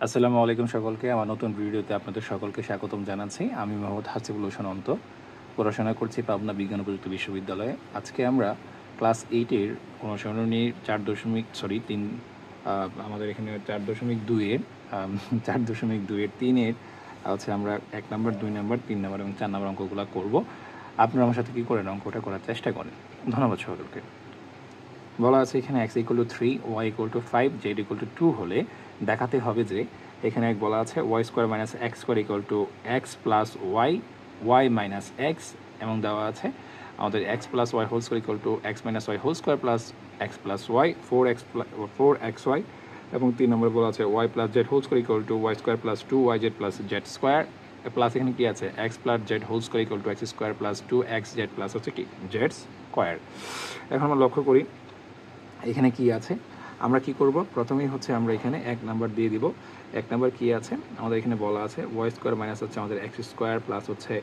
আসসালামু আলাইকুম সকলকে। আমার নতুন ভিডিওতে আপনাদের সকলকে স্বাগতম জানাচ্ছি। আমি মোহাম্মদ হাসিবুল হোসেন অন্ত, পড়াশোনা করছি পাবনা বিজ্ঞান ও প্রযুক্তি বিশ্ববিদ্যালয়ে। আজকে আমরা ক্লাস 8-এর অনুসরণীর 4.3 আমাদের এখানে 4.2-এর 4.2-এর 3-এর হচ্ছে আমরা 1 নম্বর, 2 নম্বর, 3 নম্বর এবং 4 নম্বর অঙ্কগুলো করব। আপনারা আমার সাথে কী করেন, অঙ্কটা করার চেষ্টা করেন। ধন্যবাদ সকলকে। বলা আছে এখানে x = 3, y = 5, z = 2 হলে দেখাতে হবে যে এখানে এক বলা আছে y² - x² = x + y, y - x, এবং দেওয়া আছে আমাদের x + y² = x - y² + x + y, 4xy, এবং 3 নম্বরে বলা আছে y + z² = y² + 2yz + z², plus এখানে কি আছে x + z² = x² + 2xz plus হচ্ছে কি z²। এখন আমরা লক্ষ্য করি এখানে কি আছে। আমরা কি করব, প্রথমেই হচ্ছে আমরা এখানে 1 নাম্বার দিয়ে দিব। 1 নাম্বার কি আছে আমাদের এখানে বলা আছে y² - হচ্ছে আমাদের x² প্লাস হচ্ছে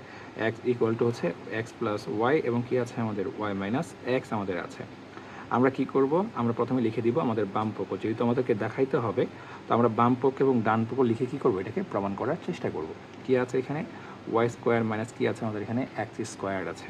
x = হচ্ছে x + y, এবং কি আছে আমাদের y - x আমাদের আছে। আমরা কি করব, আমরা প্রথমে লিখে দিব আমাদের বাম পক্ষ, যেহেতু আমাদেরকে দেখাইতে হবে, তো আমরা বাম পক্ষ এবং ডান পক্ষ লিখে কি করব, এটাকে প্রমাণ করার চেষ্টা করব। কি আছে এখানে y² - কি আছে আমাদের এখানে x² আছে।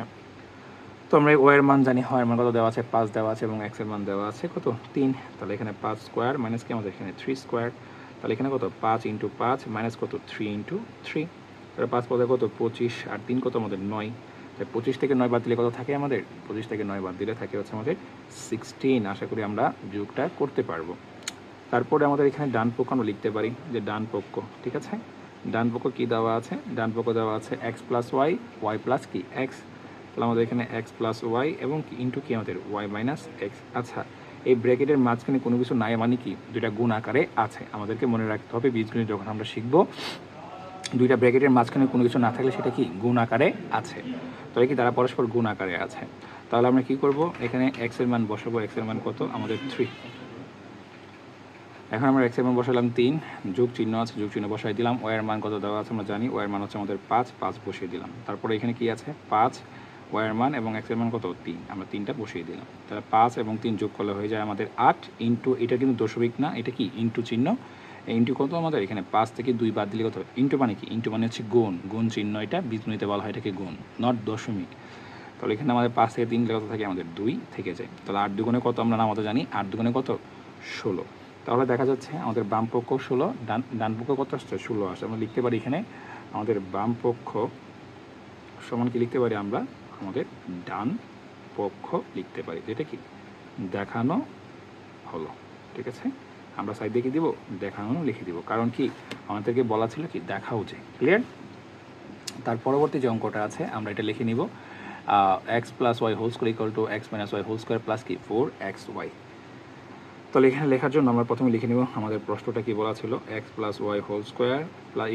তো আমরা ওয়াই এর মান জানি, হয় মান কত দেওয়া আছে 5 দেওয়া আছে, এবং এক্স এর মান দেওয়া আছে কত 3। তাহলে এখানে 5² মাইনাস কি আমাদের এখানে 3², তাহলে এখানে কত 5 × 5 মাইনাস কত 3 × 3, তাহলে 5 পদে কত 25, আর 3 কত আমাদের 9। তাই 25 থেকে 9 বাদ দিলে কত থাকে আমাদের, 25 থেকে 9 বাদ দিলে থাকে হচ্ছে আমাদের 16। আশা করি আমরা যোগটা করতে পারবো। তারপরে আমাদের এখানে ডান পক্ষ আমরা লিখতে পারি যে ডান পক্ষ, ঠিক আছে। ডান পক্ষ কী দেওয়া আছে, ডান পক্ষ দেওয়া আছে x + y, y প্লাস কি x, তাহলে আমাদের এখানে x + y এবং কি ইন্টু কি আমাদের y - x। আচ্ছা, এই ব্র্যাকেটের মাঝখানে কোনো কিছু নাই মানে কি দুইটা গুণ আকারে আছে। আমাদেরকে মনে রাখতে হবে বীজগণিত যখন আমরা শিখব, দুইটা ব্র্যাকেটের মাঝখানে কোনো কিছু না থাকলে সেটা কি গুণ আকারে আছে, তবে কি তারা পরস্পর গুণ আকারে আছে। তাহলে আমরা কি করব, এখানে x এর মান বসাবো। x এর মান কত আমাদের 3। এখন আমরা x এর মান বসালাম 3, যোগ চিহ্ন আছে, যোগ চিহ্ন বসাই দিলাম। y এর মান কত দেওয়া আছে আমরা জানি, y এর মান হচ্ছে আমাদের 5 বসিয়ে দিলাম। তারপরে এখানে কি আছে 5, y এর মান এবং x এর মান কত 3, আমরা 3টা বসিয়ে দিলাম। তাহলে 5 এবং 3 যোগ করলে হয়ে যায় আমাদের 8, ইন্টু এটা কিন্তু দশমিক না, এটা কি ইন্টু চিহ্ন। ইন্টু কত আমাদের এখানে 5 থেকে 2 বাদ দিলে কত, ইন্টু মানে কি, ইন্টু মানে হচ্ছে গুণ, গুণ চিহ্ন, এটা বীজগণিতে বলা হয় এটাকে গুণ, নট দশমিক। তাহলে এখানে আমাদের 5 থেকে 3 কত থাকে আমাদের 2 থেকে যায়। তাহলে 8 দুগুণে কত আমরা নামাতে জানি, 8 দুগুণে কত 16। তাহলে দেখা যাচ্ছে আমাদের বাম পক্ষ 16, ডান পক্ষ কত আসছে 16 আসছে। আমরা লিখতে পারি এখানে আমাদের বাম পক্ষ সমান কি লিখতে পারি আমরা, আমাদের ডান পক্ষ লিখতে পারি, যেটা কি দেখানো হলো, ঠিক আছে। আমরা সাইড দিয়ে কি দিব, দেখানো লিখে দিব, কারণ কি আমাদেরকে বলা ছিল কি দেখাও যে, ক্লিয়ার। তার পরবর্তী যে অঙ্কটা আছে আমরা এটা লিখে নিব x + y² = x - y² plus কি 4xy। তাহলে এখানে লেখার জন্য আমরা প্রথমে লিখে নিব আমাদের প্রশ্নটা কি বলা ছিল, x + y²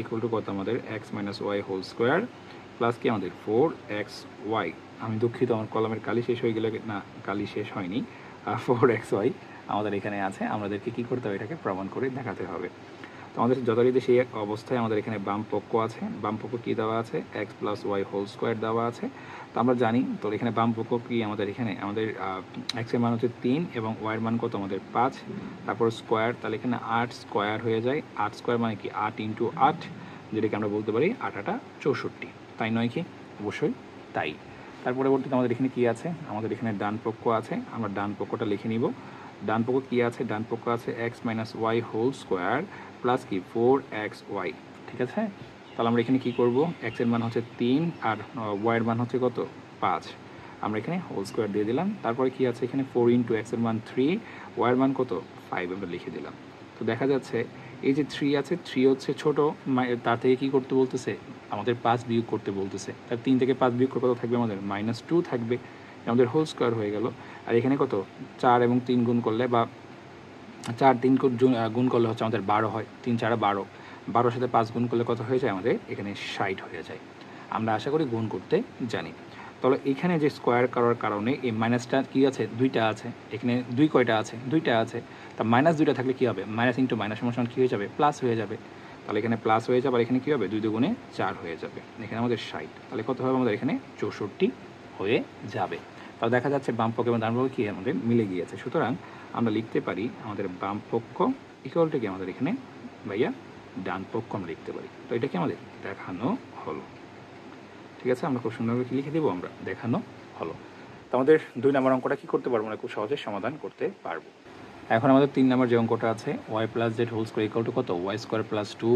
= কত আমাদের x - y² প্লাস কি আমাদের 4xy। আমি দুঃখিত, আমার কলমের কালি শেষ হয়ে গেলে, না কালি শেষ হয়নি, 4xy আমাদের এখানে আছে। আমাদেরকে কী করতে হবে, এটাকে প্রমাণ করে দেখাতে হবে। তো আমাদের যথারীতি সেই অবস্থায় আমাদের এখানে বাম পক্ষ আছে। বাম পক্ষ কী দেওয়া আছে, x + y² দেওয়া আছে। তো আমরা জানি, তো এখানে বাম পক্ষ কি আমাদের এখানে আমাদের x এর মান হচ্ছে 3 এবং y এর মান কত আমাদের 5, তারপর স্কোয়ার, তাহলে এখানে 8² হয়ে যায়। 8² মানে কি 8 × 8, যেটাকে আমরা বলতে পারি 8 × 8 = 64, তাই নয় কি, অবশ্যই তাই। তার পরবর্তীতে আমাদের এখানে কি আছে, আমাদের এখানে ডান পক্ষ আছে। আমরা ডান পক্ষটা লিখে নিব। ডান পক্ষ কি আছে, ডান পক্ষ আছে x - y² প্লাস কি 4xy, ঠিক আছে। তাহলে আমরা এখানে কি করব, x এর মান হচ্ছে 3 আর y এর মান হচ্ছে কত 5, আমরা এখানে হোল স্কোয়ার দিয়ে দিলাম। তারপরে কি আছে এখানে 4 × x এর মান 3, y এর মান কত 5, আমরা লিখে দিলাম। তো দেখা যাচ্ছে এই যে 3 আছে, 3 হচ্ছে ছোট, তার থেকে কি করতে বলতেছে আমাদের 5 বিয়োগ করতে বলতেছে। তার 3 থেকে 5 বিয়োগ করে কত থাকবে আমাদের -2 থাকবে, আমাদের হোল স্কোয়ার হয়ে গেল। আর এখানে কত 4 এবং 3 গুণ করলে, বা 4 3 গুণ করলে হচ্ছে আমাদের 12 হয়, 3 4 12, 12-র সাথে 5 গুণ করলে কত হয়ে যায় আমাদের এখানে 60 হয়ে যায়। আমরা আশা করি গুণ করতে জানি। তাহলে এখানে যে স্কোয়ার করার কারণে এই মাইনাসটা কি আছে, 2টা আছে। এখানে 2 কয়টা আছে, 2টা আছে। তা -2টা থাকলে কী হবে, মাইনাস ইন্টু মাইনাস সমান কী হয়ে যাবে, প্লাস হয়ে যাবে। তাহলে এখানে প্লাস হয়ে যাবে, আর এখানে কী হবে 2 দুগুণে 4 হয়ে যাবে, এখানে আমাদের 60। তাহলে কত হবে আমাদের এখানে 64 হয়ে যাবে। তাহলে দেখা যাচ্ছে বাম পক্ষ এবং ডান পক্ষ কি আমাদের মিলে গিয়েছে। সুতরাং আমরা লিখতে পারি আমাদের বাম পক্ষ ইকুয়াল টু কি আমাদের এখানে ভাইয়া ডান পক্ষ আমরা লিখতে পারি। তো এটা কি আমাদের দেখানো হলো। ঠিক আছে, আমরা খুব সুন্দর করে কি লিখে দেবো, আমরা দেখানো হলো। তো আমাদের 2 নম্বর অঙ্কটা কি করতে পারবো, আমরা খুব সহজে সমাধান করতে পারবো। এখন আমাদের 3 নম্বর যে অঙ্কটা আছে Y plus Z whole square equal to কত, Y square plus 2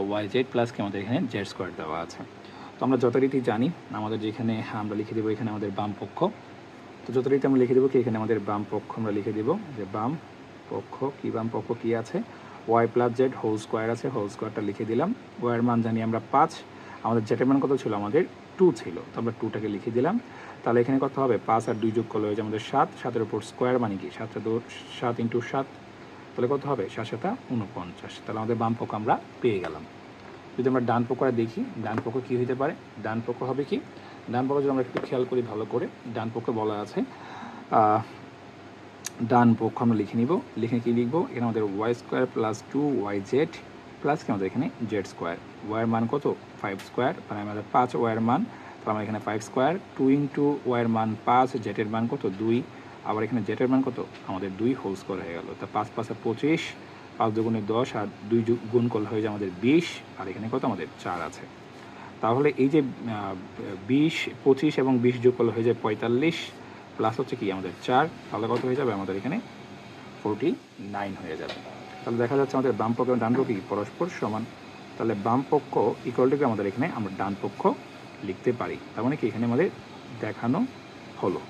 Y Z plus কি আমাদের এখানে জেড স্কোয়ার দেওয়া আছে। তো আমরা যথারীতি জানি আমাদের যেখানে আমরা লিখে দেবো এখানে আমাদের বাম পক্ষ। তো যথারীতি আমরা লিখে দেবো কি এখানে আমাদের বাম পক্ষ আমরা লিখে দেবো যে বাম পক্ষ কি আছে, Y plus Z whole square আছে, হোল স্কোয়ারটা লিখে দিলাম। ওয়াইয়ের মান জানি আমরা 5, আমাদের জেটের মান কত ছিল, আমাদের 2 ছিল, তো আমরা 2টাকে লিখে দিলাম। তাহলে এখানে কত হবে, 5 আর 2 যোগ করলে হয়েছে আমাদের 7, 7-এর উপর স্কোয়ার মানে কি 7 ইন্টু 7, তাহলে কত হবে 7-7 49। তাহলে আমাদের বাম পক্ষ আমরা পেয়ে গেলাম। যদি আমরা ডান পক্ষটা দেখি, ডান পক্ষ কী হতে পারে, ডান পক্ষ হবে কি, ডান পক্ষ যদি আমরা একটু খেয়াল করি ভালো করে, ডান পক্ষে বলা আছে ডান পক্ষ আমরা লিখে নিব, লিখে কি লিখবো এখানে আমাদের y square plus 2 Y Z plus কি আমাদের এখানে জেড স্কোয়ার। ওয়াইয়ের মান কত 5 স্কোয়ার, মানে আমাদের 5 ওয়াইয়ের মান, তাহলে আমরা এখানে 5 স্কোয়ার, 2 ইন্টু ওয়াইয়ের মান 5, জেটের মান কত 2, আবার এখানে জেটের মান কত আমাদের 2 হোল স্কোয়ার হয়ে গেল। তা 5 5 25, 5 দুগুণে 10 আর 2 গুণ করলে হয়ে যায় আমাদের 20, আর এখানে কত আমাদের 4 আছে। তাহলে এই যে 20 25 এবং 20 যোগ করলে হয়ে যায় 45, প্লাস হচ্ছে কি আমাদের 4, তাহলে কত হয়ে যাবে আমাদের এখানে 49 হয়ে যাবে। তাহলে দেখা যাচ্ছে আমাদের বাম পক্ষ এবং ডান পক্ষ কি পরস্পর সমান। তাহলে বাম পক্ষ ইকুয়াল টু আমাদের এখানে আমরা ডান পক্ষ লিখতে পারি। তার মানে কি এখানে আমাদের দেখানো হলো।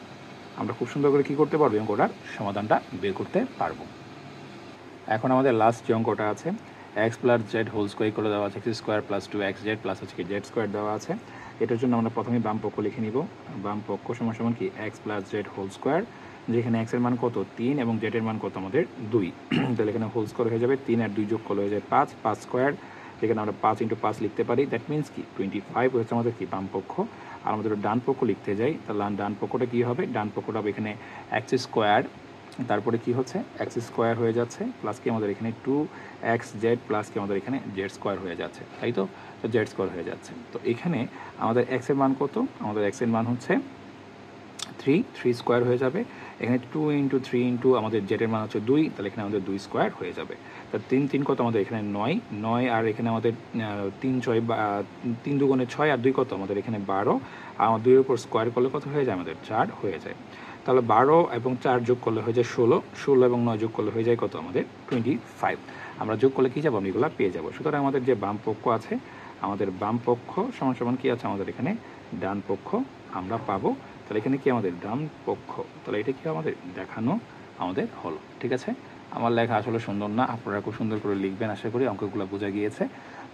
আমরা খুব সুন্দর করে কী করতে পারবো, অঙ্কটার সমাধানটা বের করতে পারবো। এখন আমাদের লাস্ট যে অঙ্কটা আছে x plus Z whole square করে দেওয়া আছে, x square plus 2 x z plus হচ্ছে কি জেড স্কোয়ার দেওয়া আছে। এটার জন্য আমরা প্রথমে বাম পক্ষ লিখে নিব। বাম পক্ষ সমান সমান কি x plus Z whole square, যেখানে এক্সের মান কত 3 এবং জেডের মান কত আমাদের 2, তাহলে এখানে হোল স্কোয়ার হয়ে যাবে 3 আর 2 যোগ করলে হয়ে যায় 5, 5 স্কোয়ার, যেখানে আমরা 5 ইন্টু 5 লিখতে পারি, দ্যাট মিনস কি 25 হচ্ছে আমাদের কি বাম পক্ষ। আর আমাদের ডান পক্ষ লিখতে যাই, তাহলে ডান পক্ষটা কী হবে, ডান পক্ষটা হবে এখানে এক্স স্কোয়ার, তারপরে কি হচ্ছে এক্স স্কোয়ার হয়ে যাচ্ছে, প্লাস কি আমাদের এখানে 2 জেড প্লাস কি আমাদের এখানে জেড স্কোয়ার হয়ে যাচ্ছে, তাই তো জেড স্কোয়ার হয়ে যাচ্ছে। তো এখানে আমাদের এক্সের মান কত, আমাদের এক্সের মান হচ্ছে 3 স্কোয়ার হয়ে যাবে। এখানে 2 ইন্টু 3 ইন্টু আমাদের জেডের মান হচ্ছে 2, তাহলে এখানে আমাদের 2 স্কোয়ার হয়ে যাবে। তা 3 কত আমাদের এখানে 9, আর এখানে আমাদের 3 দুগুণে 6 আর 2 কত আমাদের এখানে 12, আর আমার 2-এর উপর স্কোয়ার করলে কত হয়ে যায় আমাদের 4 হয়ে যায়। তাহলে 12 এবং 4 যোগ করলে হয়ে যায় 16 এবং 9 যোগ করলে হয়ে যায় কত আমাদের 25। আমরা যোগ করলে কী যাবো, আমি এগুলো পেয়ে যাবো। সুতরাং আমাদের যে বাম পক্ষ আছে, আমাদের বাম পক্ষ সমান সমান কী আছে আমাদের এখানে ডান পক্ষ আমরা পাবো। তাহলে এখানে কি আমাদের ডান পক্ষ, তাহলে এটা কি আমাদের দেখানো আমাদের হলো। ঠিক আছে, আমার লেখা আসলে সুন্দর না, আপনারা খুব সুন্দর করে লিখবেন, আশা করি অঙ্কগুলো বোঝা গিয়েছে।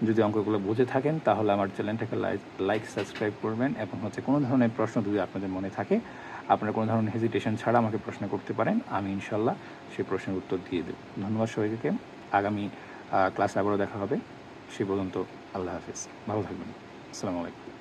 যদি অঙ্কগুলো বুঝে থাকেন তাহলে আমার চ্যানেলটাকে লাইক সাবস্ক্রাইব করবেন, এবং হচ্ছে কোনো ধরনের প্রশ্ন যদি আপনাদের মনে থাকে, আপনারা কোনো ধরনের হেজিটেশন ছাড়া আমাকে প্রশ্ন করতে পারেন, আমি ইনশাল্লাহ সেই প্রশ্নের উত্তর দিয়ে দেব। ধন্যবাদ সবাইকে, আগামী ক্লাসে আবারও দেখা হবে, সেই পর্যন্ত আল্লাহ হাফিজ, ভালো থাকবেন, আসসালামু আলাইকুম।